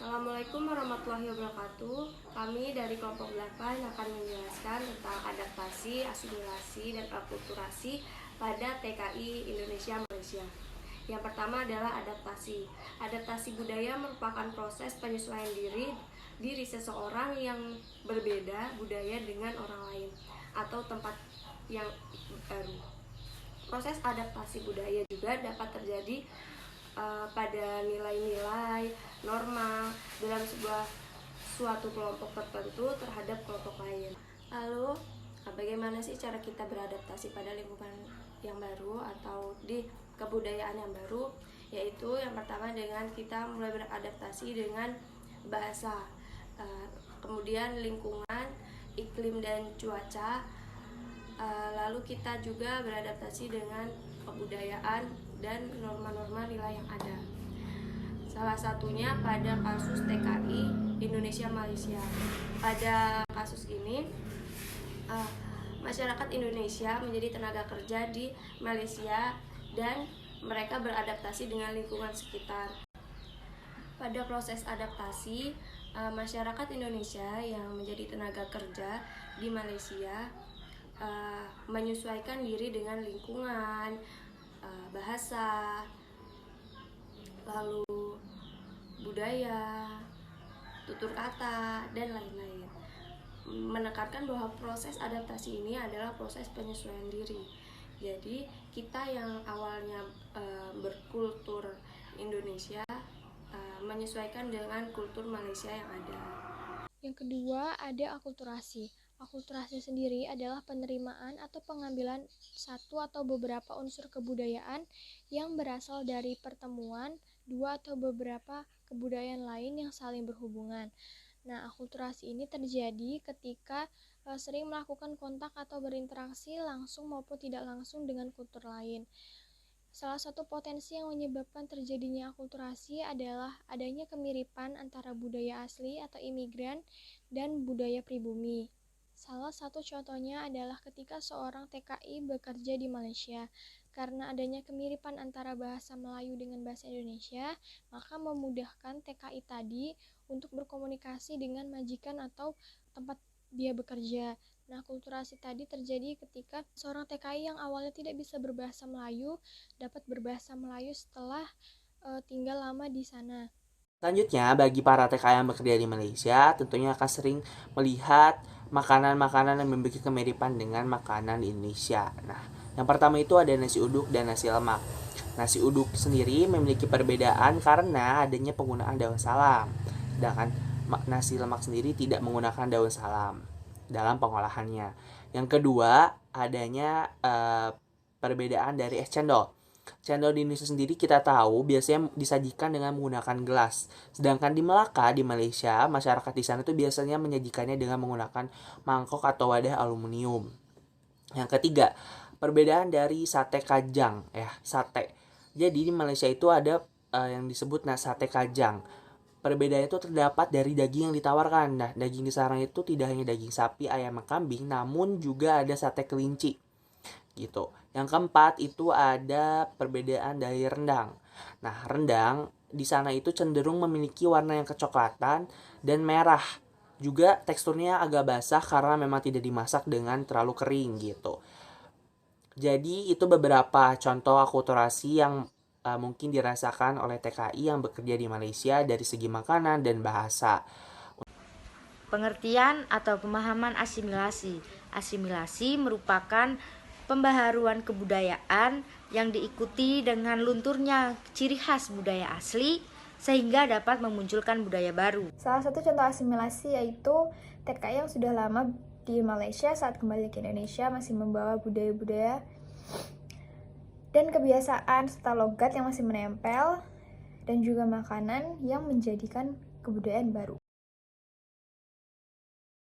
Assalamualaikum warahmatullahi wabarakatuh. Kami dari kelompok 8 akan menjelaskan tentang adaptasi, asimilasi, dan akulturasi pada TKI Indonesia Malaysia. Yang pertama adalah adaptasi. Adaptasi budaya merupakan proses penyesuaian diri seseorang yang berbeda budaya dengan orang lain atau tempat yang baru. Proses adaptasi budaya juga dapat terjadi pada nilai-nilai, norma dalam suatu kelompok tertentu terhadap kelompok lain. Lalu, bagaimana sih cara kita beradaptasi pada lingkungan yang baru atau di kebudayaan yang baru? Yaitu yang pertama dengan kita mulai beradaptasi dengan bahasa, kemudian lingkungan, iklim dan cuaca. Lalu kita juga beradaptasi dengan kebudayaan dan norma-norma nilai yang ada. Salah satunya pada kasus TKI Indonesia Malaysia. Pada kasus ini, masyarakat Indonesia menjadi tenaga kerja di Malaysia dan mereka beradaptasi dengan lingkungan sekitar. Pada proses adaptasi, masyarakat Indonesia yang menjadi tenaga kerja di Malaysia menyesuaikan diri dengan lingkungan, bahasa, lalu budaya, tutur kata, dan lain-lain. Menekankan bahwa proses adaptasi ini adalah proses penyesuaian diri. Jadi kita yang awalnya berkultur Indonesia menyesuaikan dengan kultur Malaysia yang ada. Yang kedua ada akulturasi. Akulturasi sendiri adalah penerimaan atau pengambilan satu atau beberapa unsur kebudayaan yang berasal dari pertemuan dua atau beberapa kebudayaan lain yang saling berhubungan. Nah, akulturasi ini terjadi ketika sering melakukan kontak atau berinteraksi langsung maupun tidak langsung dengan kultur lain. Salah satu potensi yang menyebabkan terjadinya akulturasi adalah adanya kemiripan antara budaya asli atau imigran dan budaya pribumi. Salah satu contohnya adalah ketika seorang TKI bekerja di Malaysia. Karena adanya kemiripan antara bahasa Melayu dengan bahasa Indonesia, maka memudahkan TKI tadi untuk berkomunikasi dengan majikan atau tempat dia bekerja. Nah, akulturasi tadi terjadi ketika seorang TKI yang awalnya tidak bisa berbahasa Melayu dapat berbahasa Melayu setelah tinggal lama di sana. Selanjutnya, bagi para TKI yang bekerja di Malaysia, tentunya akan sering melihat makanan-makanan yang memiliki kemiripan dengan makanan di Indonesia. Nah, yang pertama itu ada nasi uduk dan nasi lemak. Nasi uduk sendiri memiliki perbedaan karena adanya penggunaan daun salam. Sedangkan nasi lemak sendiri tidak menggunakan daun salam dalam pengolahannya. Yang kedua, adanya perbedaan dari es cendol. Cendol di Indonesia sendiri kita tahu biasanya disajikan dengan menggunakan gelas. Sedangkan di Melaka, di Malaysia, masyarakat di sana itu biasanya menyajikannya dengan menggunakan mangkok atau wadah aluminium. Yang ketiga, perbedaan dari sate kajang, sate. Jadi di Malaysia itu ada yang disebut sate kajang. Perbedaannya itu terdapat dari daging yang ditawarkan. Nah, daging di sana itu tidak hanya daging sapi, ayam, kambing, namun juga ada sate kelinci. Gitu. Yang keempat itu ada perbedaan dari rendang. Nah, rendang di sana itu cenderung memiliki warna yang kecoklatan dan merah. Juga teksturnya agak basah karena memang tidak dimasak dengan terlalu kering gitu. Jadi itu beberapa contoh akulturasi yang mungkin dirasakan oleh TKI yang bekerja di Malaysia dari segi makanan dan bahasa. Pengertian atau pemahaman asimilasi. Asimilasi merupakan pembaharuan kebudayaan yang diikuti dengan lunturnya ciri khas budaya asli sehingga dapat memunculkan budaya baru. Salah satu contoh asimilasi yaitu TKI yang sudah lama di Malaysia saat kembali ke Indonesia masih membawa budaya-budaya dan kebiasaan serta logat yang masih menempel dan juga makanan yang menjadikan kebudayaan baru.